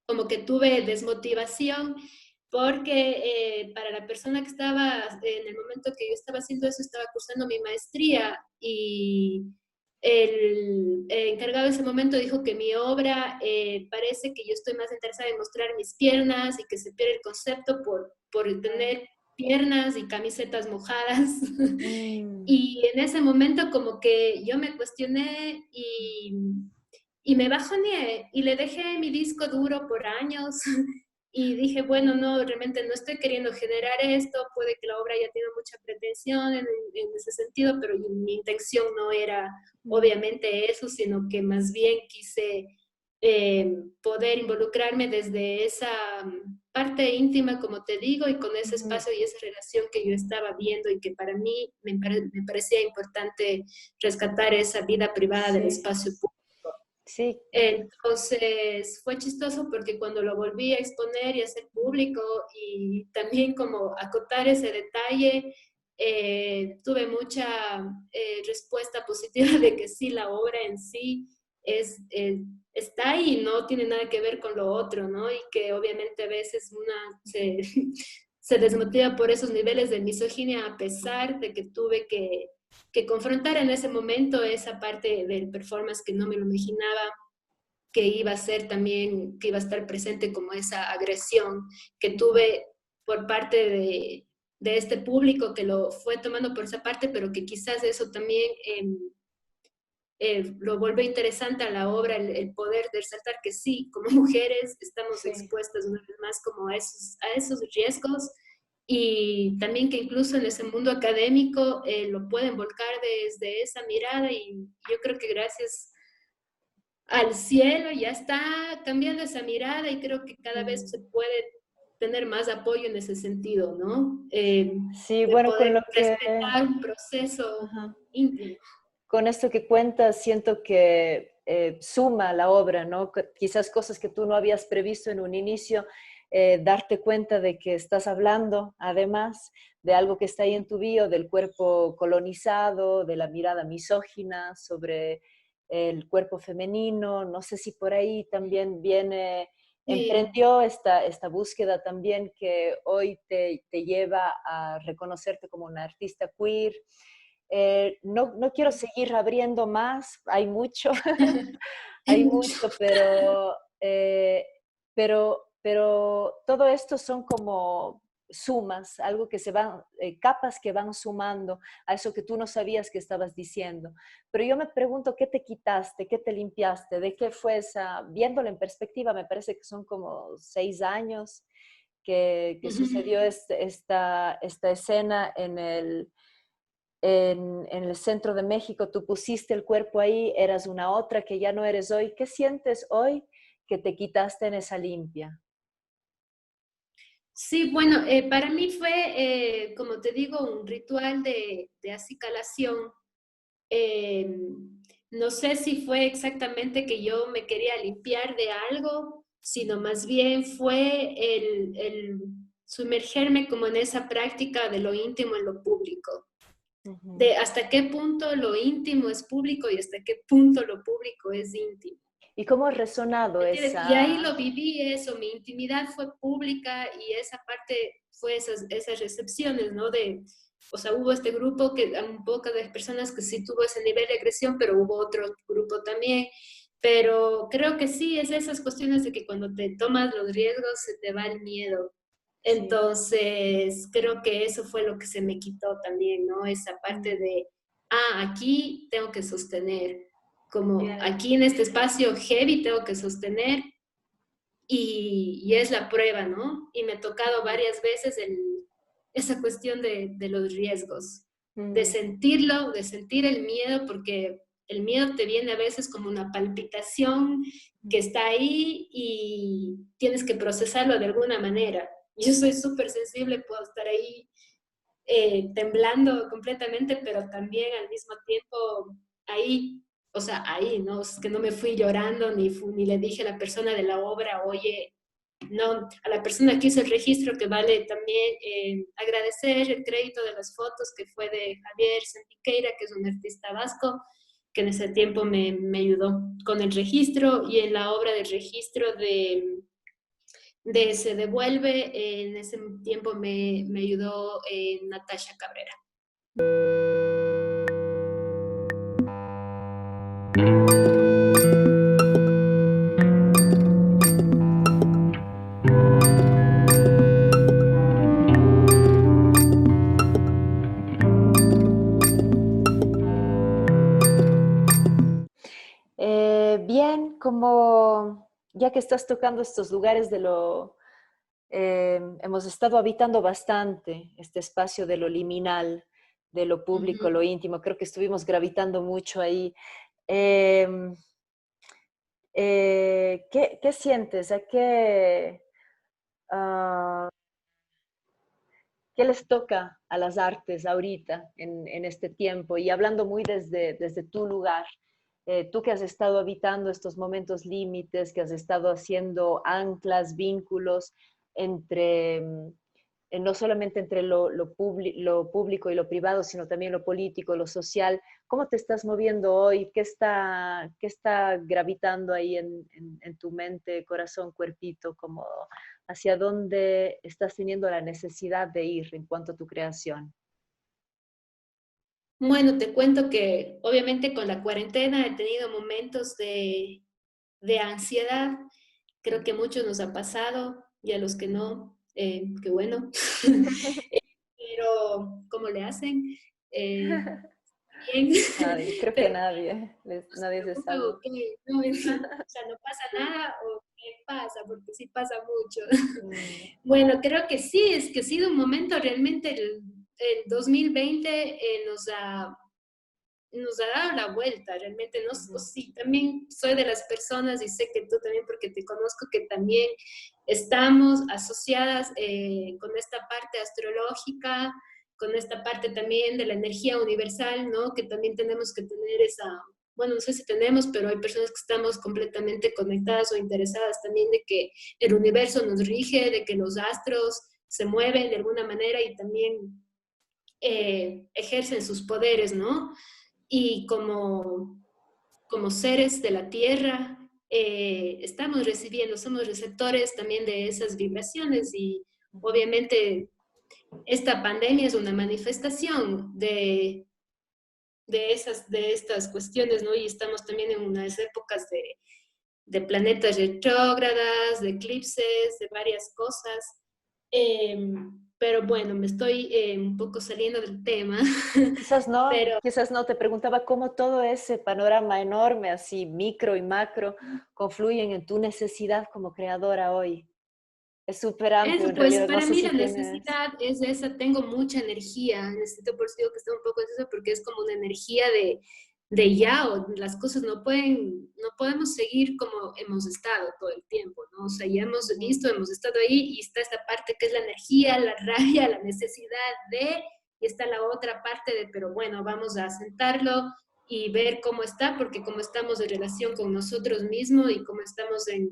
como que tuve desmotivación, porque para la persona que estaba, en el momento que yo estaba haciendo eso, estaba cursando mi maestría, y el encargado de ese momento dijo que mi obra parece que yo estoy más interesada en mostrar mis piernas y que se pierde el concepto por tener piernas y camisetas mojadas. Y en ese momento como que yo me cuestioné y me bajoneé y le dejé mi disco duro por años. Y dije, bueno, no, realmente no estoy queriendo generar esto, puede que la obra haya tenido mucha pretensión en ese sentido, pero mi intención no era obviamente eso, sino que más bien quise poder involucrarme desde esa parte íntima, como te digo, y con ese espacio y esa relación que yo estaba viendo, y que para mí me parecía importante rescatar esa vida privada del espacio público. Sí. Entonces fue chistoso porque cuando lo volví a exponer y a hacer público y también como acotar ese detalle, tuve mucha respuesta positiva de que sí, la obra en sí está ahí, no tiene nada que ver con lo otro, ¿no? Y que obviamente a veces una se desmotiva por esos niveles de misoginia a pesar de que tuve que confrontar en ese momento esa parte del performance que no me lo imaginaba que iba a ser también, que iba a estar presente como esa agresión que tuve por parte de este público que lo fue tomando por esa parte, pero que quizás eso también lo vuelve interesante a la obra, el poder de resaltar que sí, como mujeres estamos Sí, expuestas una vez más como a esos riesgos y también que incluso en ese mundo académico lo pueden volcar desde esa mirada y yo creo que gracias al cielo ya está cambiando esa mirada y creo que cada vez se puede tener más apoyo en ese sentido, ¿no? sí, De bueno, con poder lo que... respetar un proceso Ajá. íntimo. Con esto que cuentas, siento que suma la obra, ¿no? Quizás cosas que tú no habías previsto en un inicio, darte cuenta de que estás hablando, además, de algo que está ahí en tu bio, del cuerpo colonizado, de la mirada misógina sobre el cuerpo femenino. No sé si por ahí también viene, Sí. emprendió esta búsqueda también que hoy te lleva a reconocerte como una artista queer. No quiero seguir abriendo más, hay mucho, Hay hay mucho. mucho, pero todo esto son como sumas, algo que se van, capas que van sumando a eso que tú no sabías que estabas diciendo. Pero yo me pregunto, ¿qué te quitaste? ¿Qué te limpiaste? ¿De qué fue esa? Viéndolo en perspectiva, me parece que son como 6 años que sucedió esta escena en el centro de México, tú pusiste el cuerpo ahí, eras una otra que ya no eres hoy. ¿Qué sientes hoy que te quitaste en esa limpia? Sí, bueno, para mí fue, como te digo, un ritual de acicalación. Eh, no sé si fue exactamente que yo me quería limpiar de algo, sino más bien fue el sumergerme como en esa práctica de lo íntimo en lo público, Ujú. de hasta qué punto lo íntimo es público y hasta qué punto lo público es íntimo. ¿Y cómo ha resonado ¿Entiendes? Y ahí esa? lo viví eso, mi intimidad fue pública y esa parte fue esas recepciones, ¿no? O sea, hubo este grupo que, un poco de personas que sí tuvo ese nivel de agresión, pero hubo otro grupo también. Pero creo que sí, es esas cuestiones de que cuando te tomas los riesgos se te va el miedo. Sí. Entonces, creo que eso fue lo que se me quitó también, ¿no? Esa parte Mm, de, aquí tengo que sostener, como bien. aquí en este espacio heavy tengo que sostener y es la prueba, ¿no? Y me ha tocado Ujú. varias veces esa cuestión de los riesgos, de Mm, sentirlo, de sentir el miedo, porque el miedo te viene a veces como una palpitación que mm, está ahí y tienes que procesarlo de alguna manera. Yo soy súper sensible, puedo estar ahí temblando completamente, pero también al mismo tiempo ahí, o sea, ahí, ¿no? Es que no me fui llorando ni le dije a la persona de la obra, oye, no, a la persona que hizo el registro, que vale también agradecer el crédito de las fotos, que fue de Javier Santiqueira, que es un artista vasco, que en ese tiempo me ayudó con el registro y en la obra del registro de Se Devuelve, en ese tiempo me ayudó Natasha Cabrera. Bien, como ya que estás tocando estos lugares hemos estado habitando bastante este espacio de lo liminal, de lo público, Ujú. lo íntimo. Creo que estuvimos gravitando mucho ahí. Eh, ¿qué sientes? Ah, ¿qué les toca a las artes ahorita, en este tiempo? Y hablando muy desde tu lugar, tú que has estado habitando estos momentos límites, que has estado haciendo anclas, vínculos entre no solamente entre lo público y lo privado, sino también lo político, lo social. ¿Cómo te estás moviendo hoy? Qué está gravitando ahí en tu mente, corazón, cuerpito? Como, ¿hacia dónde estás teniendo la necesidad de ir en cuanto a tu creación? Bueno, te cuento que obviamente con la cuarentena he tenido momentos de ansiedad. Creo que a muchos nos ha pasado y a los que no, qué bueno. Pero, ¿cómo le hacen? Eh, Bien, Nadie, creo que pero nadie, no se nadie se preocupe salva. o qué, no, o sea, no pasa nada o qué pasa, porque sí pasa mucho. Mm, Bueno, creo que sí, es que ha sido un momento realmente, el 2020 nos ha dado la vuelta, realmente. No, ujú, sí, también soy de las personas y sé que tú también, porque te conozco, que también estamos asociadas con esta parte astrológica, con esta parte también de la energía universal, ¿no? Que también tenemos que tener esa, bueno, no sé si tenemos, pero hay personas que estamos completamente conectadas o interesadas también de que el universo nos rige, de que los astros se mueven de alguna manera y también ejercen sus poderes, ¿no? Y como seres de la Tierra, estamos recibiendo, somos receptores también de esas vibraciones y ujú. obviamente esta pandemia es una manifestación de estas cuestiones, ¿no? Y estamos también en unas épocas de planetas retrógradas, de eclipses, de varias cosas. Pero bueno, me estoy un poco saliendo del tema, pero Quizás no, te preguntaba cómo todo ese panorama enorme, así micro y macro, confluyen en tu necesidad como creadora hoy. Es súper amplio eso, en pues realidad, no para sé mí si la tienes... necesidad es esa, tengo mucha energía, necesito, por eso digo que está un poco en eso, porque es como una energía de ya, o las cosas no podemos seguir como hemos estado todo el tiempo, ¿no? O sea, ya hemos Ujú, visto, hemos estado ahí y está esta parte que es la energía, la rabia, la necesidad de, y está la otra parte de, pero bueno, vamos a sentarlo y ver cómo está, porque como estamos en relación con nosotros mismos y cómo estamos en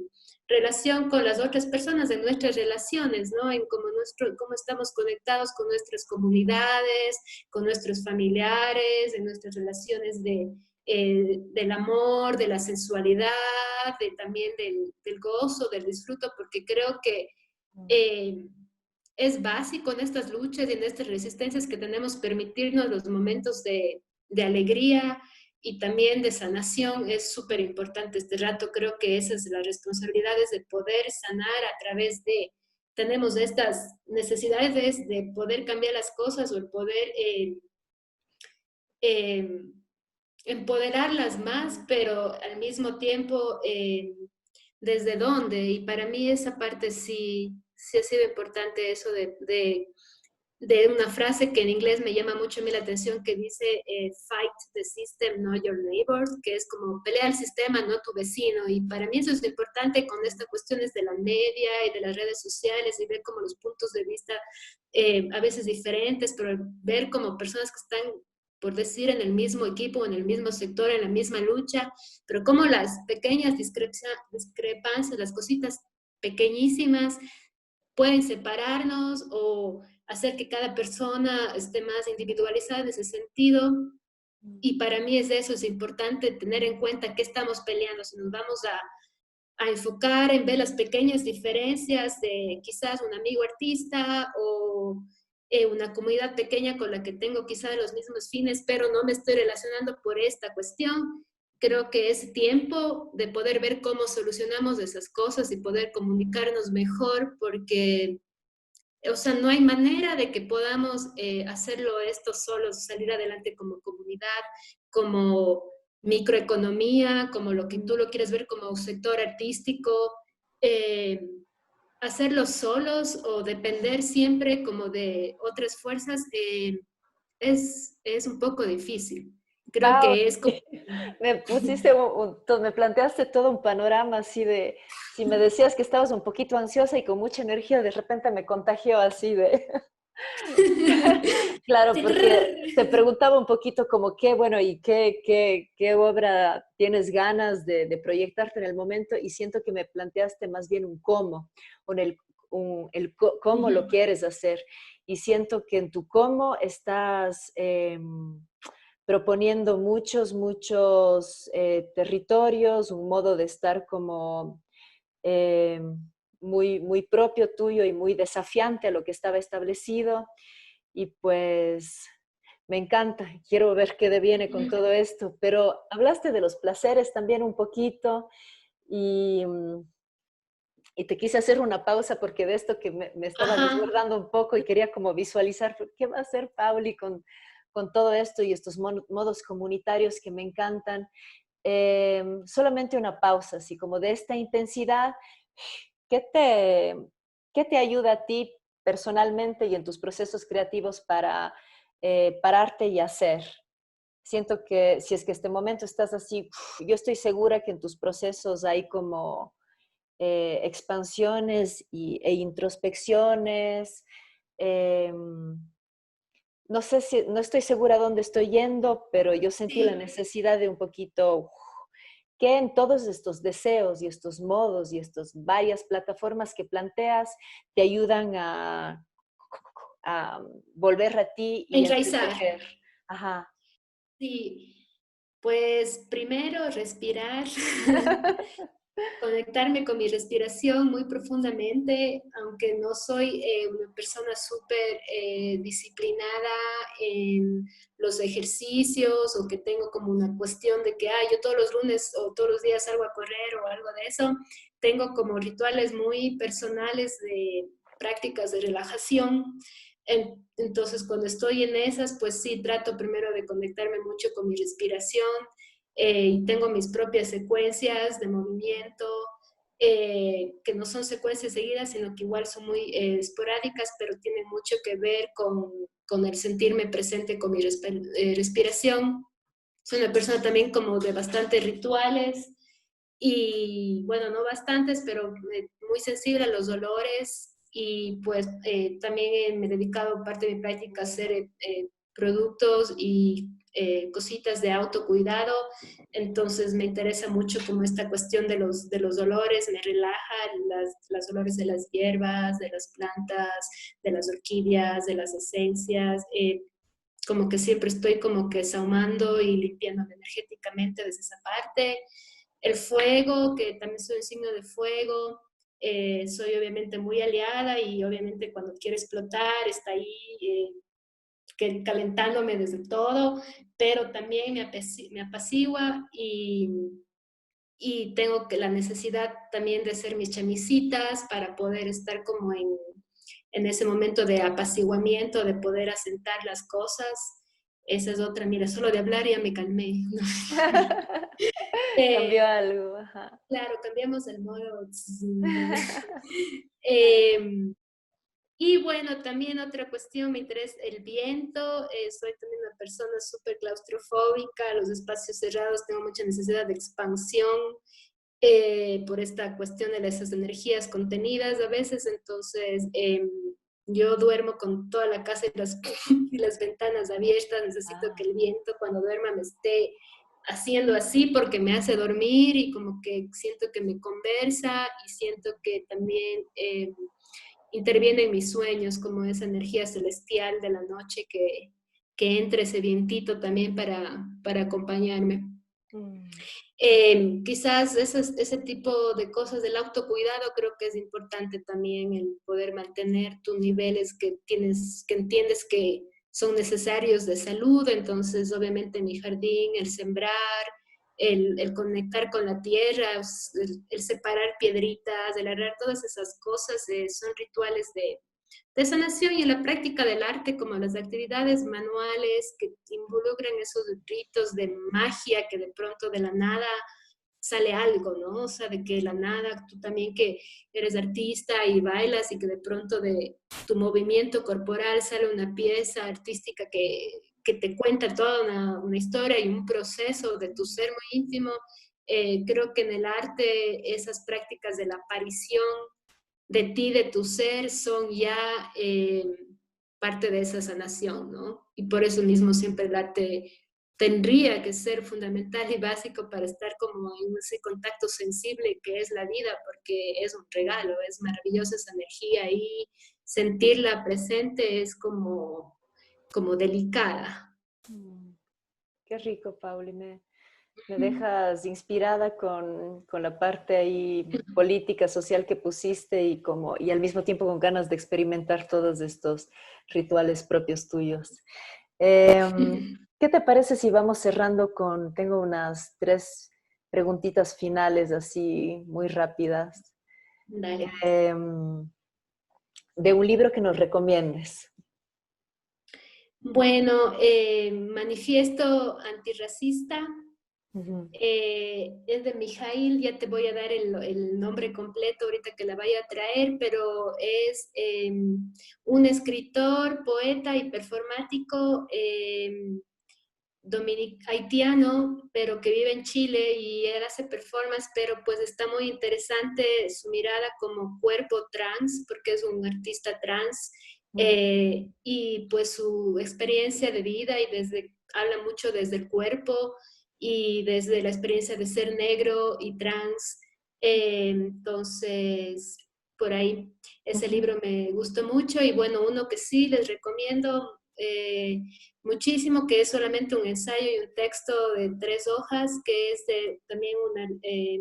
relación con las otras personas, en nuestras relaciones, ¿no? En cómo estamos conectados con nuestras comunidades, con nuestros familiares, en nuestras relaciones del amor, de la sensualidad, también del gozo, del disfruto, porque creo que ujú. eh, es básico en estas luchas y en estas resistencias que tenemos permitirnos los momentos de alegría y también de sanación. Es súper importante este rato. Creo que esas son las responsabilidades de poder sanar a través de, tenemos estas necesidades de poder cambiar las cosas o el poder eh, empoderarlas más, pero al mismo tiempo, ¿desde dónde? Y para mí esa parte sí ha sido importante, eso de una frase que en inglés me llama mucho a mí la atención, que dice fight the system, not your neighbor, que es como pelea el sistema, no tu vecino. Y para mí eso es importante con estas cuestiones de la media y de las redes sociales y ver como los puntos de vista a veces diferentes, pero ver como personas que están, por decir, en el mismo equipo, en el mismo sector, en la misma lucha, pero como las pequeñas discrepancias, las cositas pequeñísimas pueden separarnos o hacer que cada persona esté más individualizada en ese sentido. Y para mí es eso, es importante tener en cuenta qué estamos peleando, si nos vamos a enfocar en ver las pequeñas diferencias de quizás un amigo artista o una comunidad pequeña con la que tengo quizás los mismos fines, pero no me estoy relacionando por esta cuestión. Creo que es tiempo de poder ver cómo solucionamos esas cosas y poder comunicarnos mejor, porque o sea, no hay manera de que podamos hacerlo esto solos, salir adelante como comunidad, como microeconomía, como lo que tú lo quieres ver como sector artístico, eh, hacerlo solos o depender siempre como de otras fuerzas, es un poco difícil. Creo Wow, que es como... me pusiste, me planteaste todo un panorama así de, si me decías que estabas un poquito ansiosa y con mucha energía, de repente me contagió así de, claro, porque te preguntaba un poquito como qué, bueno, y qué obra tienes ganas de proyectarte en el momento y siento que me planteaste más bien un cómo, cómo lo quieres hacer. Y siento que en tu cómo estás proponiendo muchos territorios, un modo de estar como muy, muy propio tuyo y muy desafiante a lo que estaba establecido. Y pues me encanta, quiero ver qué deviene con todo esto, pero hablaste de los placeres también un poquito y te quise hacer una pausa porque de esto que me estaba Ajá. desbordando un poco y quería como visualizar qué va a hacer Pauli con todo esto y estos modos comunitarios que me encantan. Solamente una pausa, así como de esta intensidad, ¿qué te, qué te ayuda a ti personalmente y en tus procesos creativos para pararte y hacer? Siento que si es que este momento estás así, yo estoy segura que en tus procesos hay como expansiones e introspecciones. Eh, no sé si, no estoy segura dónde estoy yendo, pero yo sentí la Sí. necesidad de un poquito que en todos estos deseos y estos modos y estas varias plataformas que planteas te ayudan a volver a ti y Enraizar. entretejer. Ajá. Sí, pues primero respirar, conectarme con mi respiración muy profundamente, aunque no soy una persona súper disciplinada en los ejercicios o que tengo como una cuestión de que yo todos los lunes o todos los días salgo a correr o algo de eso. Tengo como rituales muy personales de prácticas de relajación. Entonces, cuando estoy en esas, pues sí, trato primero de conectarme mucho con mi respiración. Tengo mis propias secuencias de movimiento, que no son secuencias seguidas, sino que igual son muy esporádicas, pero tienen mucho que ver con el sentirme presente con mi respiración. Soy una persona también como de bastantes rituales y bueno, no bastantes, pero muy sensible a los dolores y pues también me he dedicado parte de mi práctica a hacer productos y cositas de autocuidado, entonces me interesa mucho como esta cuestión de los dolores, me relaja las dolores de las hierbas, de las plantas, de las orquídeas, de las esencias, como que siempre estoy como que saumando y limpiándome energéticamente desde esa parte. El fuego, que también soy un signo de fuego, soy obviamente muy aliada y obviamente cuando quiere explotar está ahí calentándome desde todo, pero también me apacigua y tengo que la necesidad también de hacer mis chamisitas para poder estar como en ese momento de apaciguamiento, de poder asentar las cosas. Esa es otra, mira, solo de hablar ya me calmé. Cambió eh, algo. Ajá. claro, cambiamos el modo. eh, y bueno, también otra cuestión, me interesa el viento. Soy también una persona súper claustrofóbica, los espacios cerrados, tengo mucha necesidad de expansión por esta cuestión de esas energías contenidas a veces. Entonces, yo duermo con toda la casa y las ventanas abiertas. Necesito que Ah. el viento cuando duerma me esté haciendo así porque me hace dormir y como que siento que me conversa y siento que también interviene en mis sueños como esa energía celestial de la noche que entre ese vientito también para acompañarme. Mm. Quizás ese tipo de cosas del autocuidado creo que es importante también el poder mantener tus niveles que tienes, que entiendes que son necesarios de salud. Entonces, obviamente, mi jardín, el sembrar, el conectar con la tierra, el separar piedritas, el agarrar todas esas cosas, son rituales de sanación y en la práctica del arte, como las actividades manuales que involucran esos ritos de magia que de pronto de la nada sale algo, ¿no? O sea, de que de la nada, tú también que eres artista y bailas y que de pronto de tu movimiento corporal sale una pieza artística que te cuenta toda una historia y un proceso de tu ser muy íntimo. Creo que en el arte esas prácticas de la aparición de ti, de tu ser, son ya parte de esa sanación, ¿no? Y por eso mismo siempre el arte tendría que ser fundamental y básico para estar como en ese contacto sensible que es la vida, porque es un regalo, es maravillosa esa energía y sentirla presente es como delicada. Mm, qué rico, Pauli. Me dejas inspirada con la parte ahí política, social que pusiste y al mismo tiempo con ganas de experimentar todos estos rituales propios tuyos. ¿Qué te parece si vamos cerrando tengo unas 3 preguntitas finales así muy rápidas, Dale. em, de un libro que nos recomiendes? Bueno, Manifiesto Antirracista. Ujú. Es de Mijail, ya te voy a dar el nombre completo ahorita que la vaya a traer, pero es un escritor, poeta y performático haitiano, pero que vive en Chile y él hace performance, pero pues está muy interesante su mirada como cuerpo trans, porque es un artista trans, y pues su experiencia de vida y habla mucho desde el cuerpo y desde la experiencia de ser negro y trans. Entonces, por ahí, ese Ujú. libro me gustó mucho y bueno, uno que sí les recomiendo muchísimo, que es solamente un ensayo y un texto de 3 hojas, que es de también una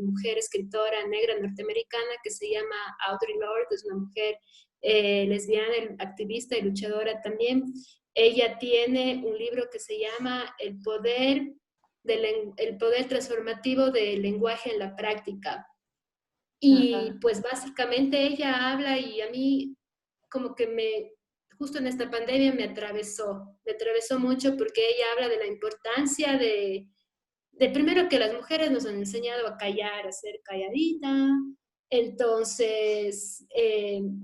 mujer escritora negra norteamericana que se llama Audre Lorde, es una mujer lesbiana, activista y luchadora también. Ella tiene un libro que se llama el poder transformativo del lenguaje en la práctica. Y Ajá. pues básicamente ella habla y a mí como que justo en esta pandemia me atravesó mucho porque ella habla de la importancia de primero que las mujeres nos han enseñado a callar, a ser calladita. Entonces,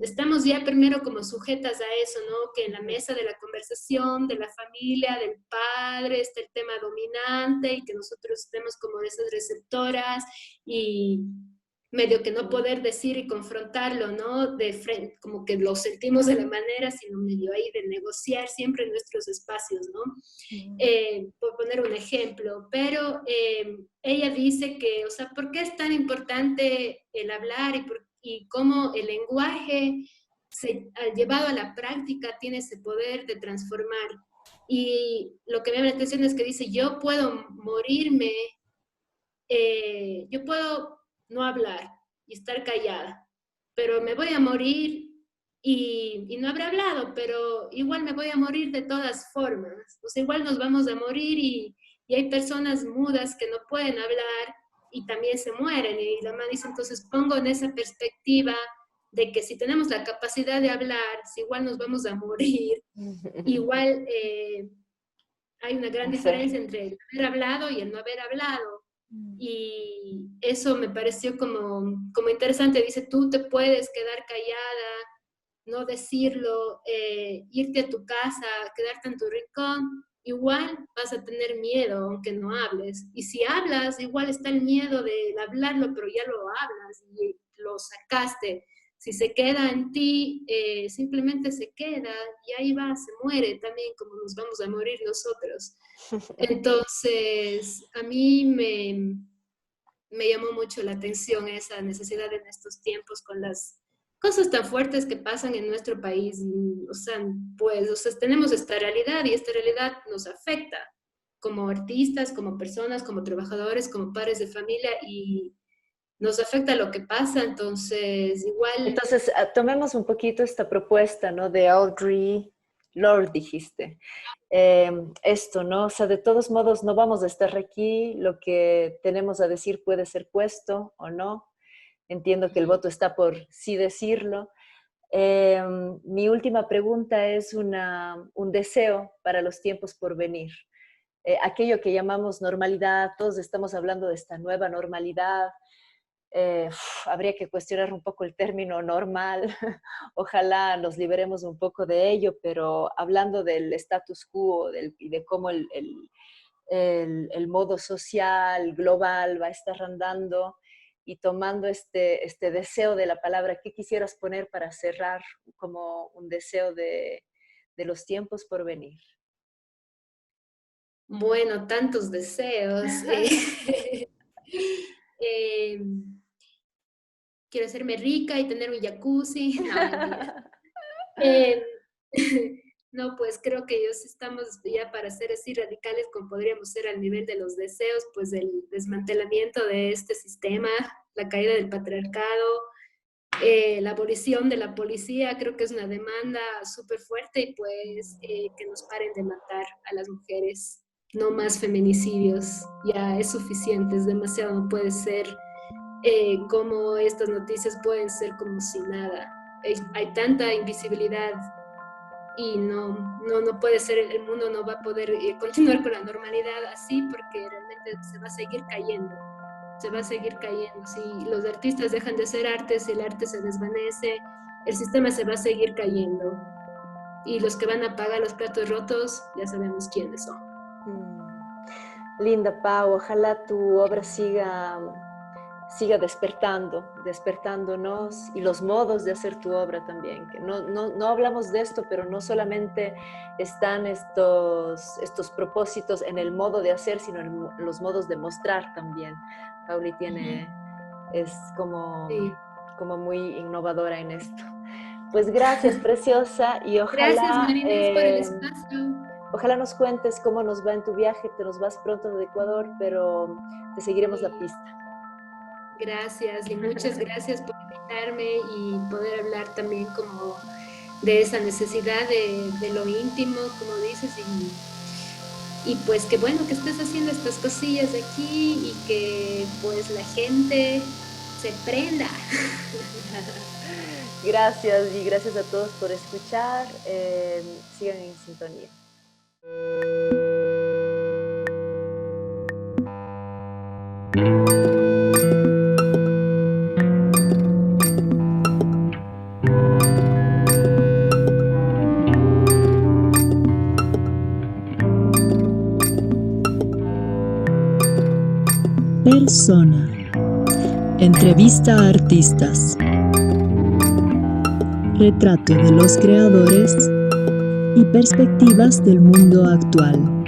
estamos ya primero como sujetas a eso, ¿no? Que en la mesa de la conversación, de la familia, del padre, está el tema dominante y que nosotros estemos como esas receptoras y medio que no poder decir y confrontarlo, ¿no? De frente, como que lo sentimos de la manera, sino medio ahí de negociar siempre en nuestros espacios, ¿no? Por poner un ejemplo, pero ella dice que, o sea, ¿por qué es tan importante el hablar y cómo el lenguaje llevado a la práctica tiene ese poder de transformar? Y lo que me llama la atención es que dice, yo puedo morirme, yo puedo no hablar y estar callada, pero me voy a morir y no habré hablado, pero igual me voy a morir de todas formas. O sea, igual nos vamos a morir y hay personas mudas que no pueden hablar y también se mueren. Y la mamá dice, entonces pongo en esa perspectiva de que si tenemos la capacidad de hablar, si igual nos vamos a morir, igual hay una gran Hacer. diferencia entre el haber hablado y el no haber hablado. Y eso me pareció como interesante. Dice, tú te puedes quedar callada, no decirlo, irte a tu casa, quedarte en tu rincón, igual vas a tener miedo aunque no hables. Y si hablas, igual está el miedo de hablarlo, pero ya lo hablas y lo sacaste. Si se queda en ti, simplemente se queda y ahí va, se muere también como nos vamos a morir nosotros. Entonces, a mí me llamó mucho la atención esa necesidad en estos tiempos con las cosas tan fuertes que pasan en nuestro país. O sea, pues, o sea, tenemos esta realidad y esta realidad nos afecta como artistas, como personas, como trabajadores, como padres de familia y nos afecta lo que pasa. Entonces, igual, Entonces, tomemos un poquito esta propuesta, ¿no? De Audre Lorde, dijiste. Esto, ¿no? O sea, de todos modos, no vamos a estar aquí. Lo que tenemos a decir puede ser puesto o no. Entiendo que el voto está por sí decirlo. Mi última pregunta es un deseo para los tiempos por venir. Aquello que llamamos normalidad, todos estamos hablando de esta nueva normalidad. Habría que cuestionar un poco el término normal. Ojalá nos liberemos un poco de ello, pero hablando del status quo y de cómo el modo social global va a estar andando y tomando este deseo de la palabra, ¿qué quisieras poner para cerrar como un deseo de los tiempos por venir? Bueno, tantos deseos. Eh, quiero hacerme rica y tener un jacuzzi. No, mentira. Eh, no, pues creo que ellos estamos ya para ser así radicales como podríamos ser al nivel de los deseos, pues el desmantelamiento de este sistema, la caída del patriarcado, la abolición de la policía, creo que es una demanda súper fuerte y pues que nos paren de matar a las mujeres, no más feminicidios, ya es suficiente, es demasiado, no puede ser como estas noticias pueden ser como si nada. Hay tanta invisibilidad y no puede ser, el mundo no va a poder continuar con la normalidad así porque realmente se va a seguir cayendo. Se va a seguir cayendo. Si los artistas dejan de ser arte, si el arte se desvanece, el sistema se va a seguir cayendo. Y los que van a pagar los platos rotos, ya sabemos quiénes son. Linda, Pau, ojalá tu obra siga despertándonos y los modos de hacer tu obra también. Que no hablamos de esto, pero no solamente están estos propósitos en el modo de hacer, sino en los modos de mostrar también. Pauli es como muy innovadora en esto. Pues gracias, preciosa, y ojalá... Gracias, Marinés, por el espacio. Ojalá nos cuentes cómo nos va en tu viaje. Te nos vas pronto de Ecuador, pero te seguiremos la pista. Gracias y muchas gracias por invitarme y poder hablar también como de esa necesidad de lo íntimo, como dices, y pues que bueno que estés haciendo estas cosillas aquí y que pues la gente se prenda. Gracias y gracias a todos por escuchar. Sigan en sintonía. Persona. Entrevista a artistas. Retrato de los creadores y perspectivas del mundo actual.